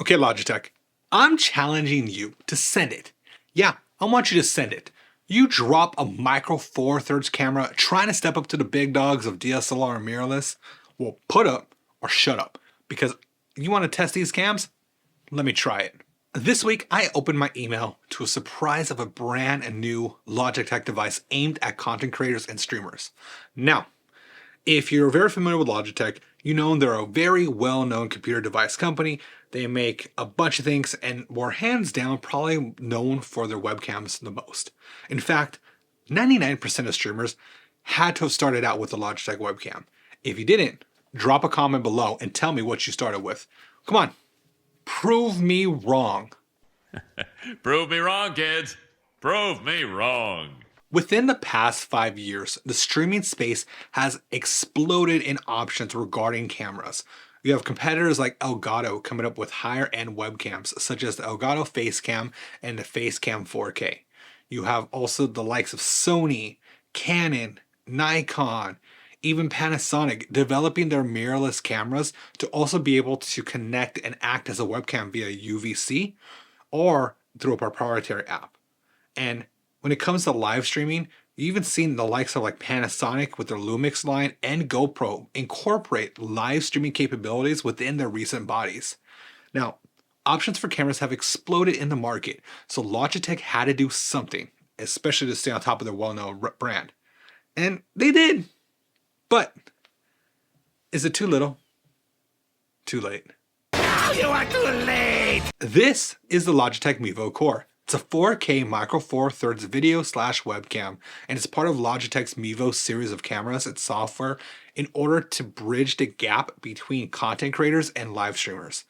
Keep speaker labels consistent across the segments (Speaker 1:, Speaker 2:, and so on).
Speaker 1: Okay, Logitech, I'm challenging you to send it. Yeah, I want you to send it. You drop a Micro Four Thirds camera trying to step up to the big dogs of DSLR and mirrorless. Well, put up or shut up. Because you want to test these cams? Let me try it. This week, I opened my email to a surprise of a brand new Logitech device aimed at content creators and streamers. Now, if you're very familiar with Logitech, you know they're a very well-known computer device company. They make a bunch of things and were hands down probably known for their webcams the most. In fact, 99% of streamers had to have started out with a Logitech webcam. If you didn't, drop a comment below and tell me what you started with. Come on, prove me wrong.
Speaker 2: Prove me wrong, kids. Prove me wrong.
Speaker 1: Within the past 5 years, the streaming space has exploded in options regarding cameras. You have competitors like Elgato coming up with higher end webcams, such as the Elgato Facecam and the Facecam 4K. You have also the likes of Sony, Canon, Nikon, even Panasonic developing their mirrorless cameras to also be able to connect and act as a webcam via UVC or through a proprietary app. And when it comes to live streaming, you've even seen the likes of like Panasonic with their Lumix line and GoPro incorporate live streaming capabilities within their recent bodies. Now, options for cameras have exploded in the market, so Logitech had to do something, especially to stay on top of their well-known brand. And they did. But is it too little? Too late.
Speaker 3: Oh, you are too late!
Speaker 1: This is the Logitech Mevo Core. It's a 4K Micro Four Thirds video/webcam, and it's part of Logitech's Mevo series of cameras and software in order to bridge the gap between content creators and live streamers.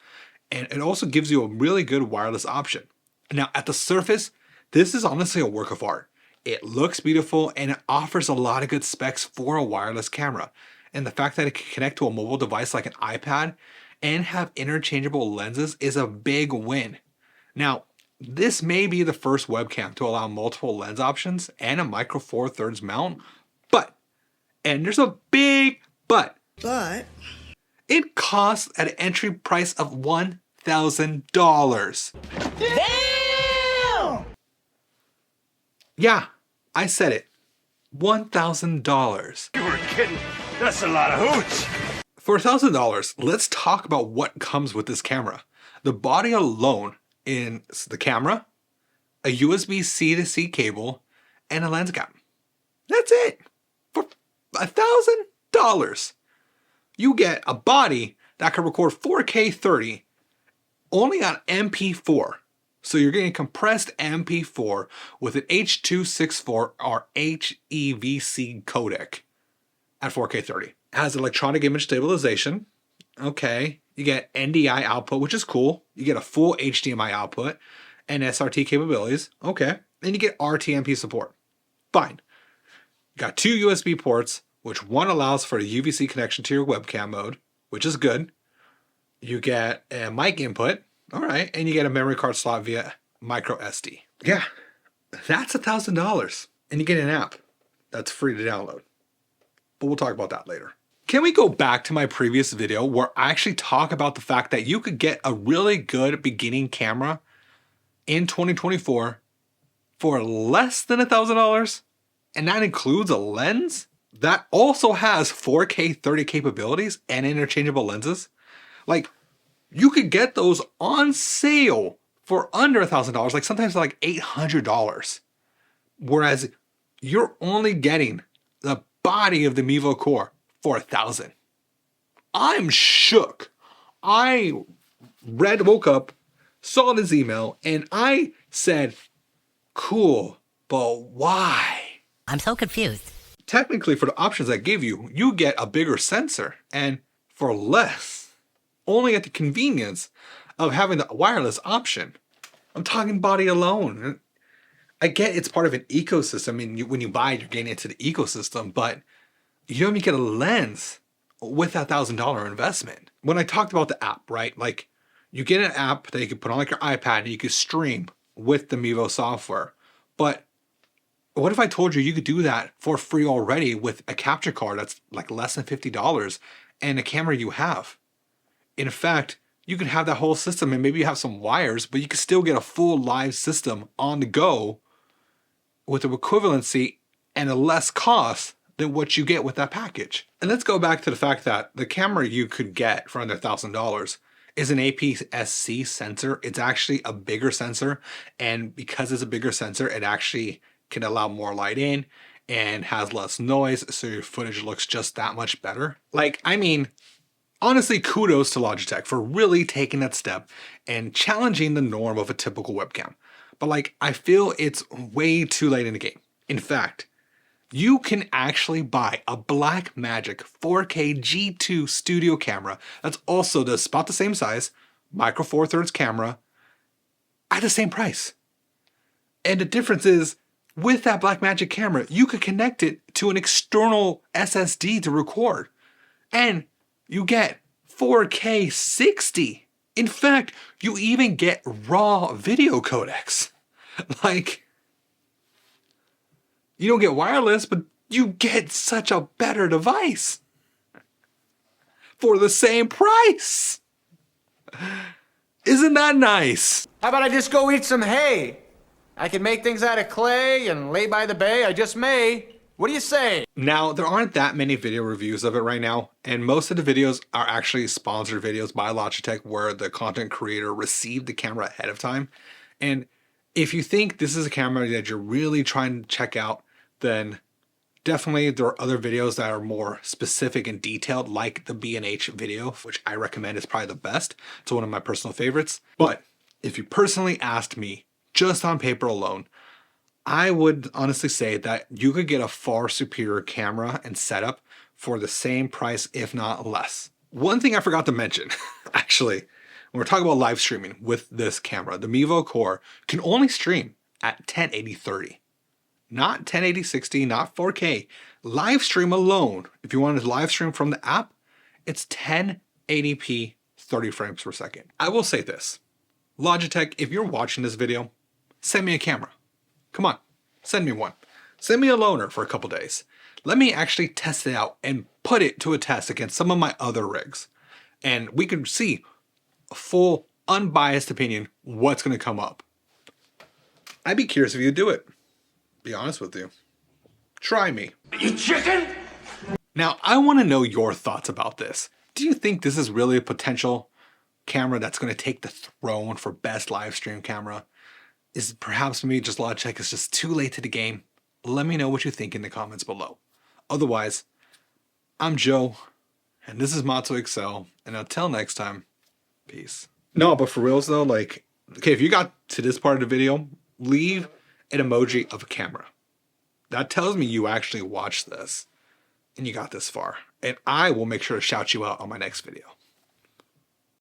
Speaker 1: And it also gives you a really good wireless option. Now, at the surface, this is honestly a work of art. It looks beautiful and it offers a lot of good specs for a wireless camera. And the fact that it can connect to a mobile device like an iPad and have interchangeable lenses is a big win. Now, this may be the first webcam to allow multiple lens options and a Micro Four Thirds mount, but, and there's a big but, it costs at an entry price of $1,000.
Speaker 3: Damn!
Speaker 1: Yeah, I said it. $1,000.
Speaker 3: You were kidding. That's a lot of hooch.
Speaker 1: For $1,000, let's talk about what comes with this camera. The body alone in the camera, a USB-C to C cable, and a lens cap. That's it. For $1,000, you get a body that can record 4K 30 only on MP4. So you're getting compressed MP4 with an H.264 or HEVC codec at 4K 30. It has electronic image stabilization. Okay. You get NDI output, which is cool. You get a full HDMI output and SRT capabilities. Okay. And you get RTMP support. Fine. You got 2 USB ports, which one allows for the UVC connection to your webcam mode, which is good. You get a mic input. All right. And you get a memory card slot via micro SD. Yeah. That's $1,000. And you get an app that's free to download. But we'll talk about that later. Can we go back to my previous video where I actually talk about the fact that you could get a really good beginning camera in 2024 for less than $1,000? And that includes a lens that also has 4K 30 capabilities and interchangeable lenses? Like, you could get those on sale for under $1,000, like sometimes like $800. Whereas you're only getting the body of the Mevo Core for $1,000. I'm shook. I woke up, saw this email, and I said, cool, but why?
Speaker 4: I'm so confused.
Speaker 1: Technically, for the options I give you, you get a bigger sensor, and for less, only at the convenience of having the wireless option. I'm talking body alone. I get it's part of an ecosystem. I mean, when you buy it, you're getting into the ecosystem, but you don't even get a lens with that $1,000 investment. When I talked about the app, right? Like, you get an app that you can put on like your iPad and you can stream with the Mevo software. But what if I told you you could do that for free already with a capture card that's like less than $50 and a camera you have? In fact, you can have that whole system and maybe you have some wires, but you can still get a full live system on the go with an equivalency and a less cost than what you get with that package. And let's go back to the fact that the camera you could get for under $1,000 is an APS-C sensor. It's actually a bigger sensor, and because it's a bigger sensor, it actually can allow more light in and has less noise, so your footage looks just that much better. Like, I mean, honestly, kudos to Logitech for really taking that step and challenging the norm of a typical webcam. But like, I feel it's way too late in the game. In fact, you can actually buy a Blackmagic 4K G2 studio camera that's also about the same size, micro four thirds camera, at the same price. And the difference is, with that Blackmagic camera, you could connect it to an external SSD to record. And you get 4K 60. In fact, you even get raw video codecs. Like, you don't get wireless, but you get such a better device for the same price. Isn't that nice?
Speaker 4: How about I just go eat some hay? I can make things out of clay and lay by the bay. I just may. What do you say?
Speaker 1: Now, there aren't that many video reviews of it right now, and most of the videos are actually sponsored videos by Logitech where the content creator received the camera ahead of time. And if you think this is a camera that you're really trying to check out, then definitely there are other videos that are more specific and detailed, like the B&H video, which I recommend is probably the best. It's one of my personal favorites. But if you personally asked me, just on paper alone, I would honestly say that you could get a far superior camera and setup for the same price, if not less. One thing I forgot to mention, actually, when we're talking about live streaming with this camera, the Mevo Core can only stream at 1080-30. Not 1080-60, not 4K. Live stream alone, if you want to live stream from the app, it's 1080p 30 frames per second. I will say this, Logitech, if you're watching this video, send me a camera. Come on, send me one. Send me a loaner for a couple days. Let me actually test it out and put it to a test against some of my other rigs. And we can see a full, unbiased opinion what's going to come up. I'd be curious if you'd do it. Be honest with you. Try me.
Speaker 3: You chicken?
Speaker 1: Now, I want to know your thoughts about this. Do you think this is really a potential camera that's going to take the throne for best live stream camera? Is perhaps maybe just Logitech is just too late to the game? Let me know what you think in the comments below. Otherwise, I'm Joe, and this is Matzo Excel, and until next time, peace. No, but for reals though, like, okay, if you got to this part of the video, leave an emoji of a camera. That tells me you actually watched this and you got this far. And I will make sure to shout you out on my next video.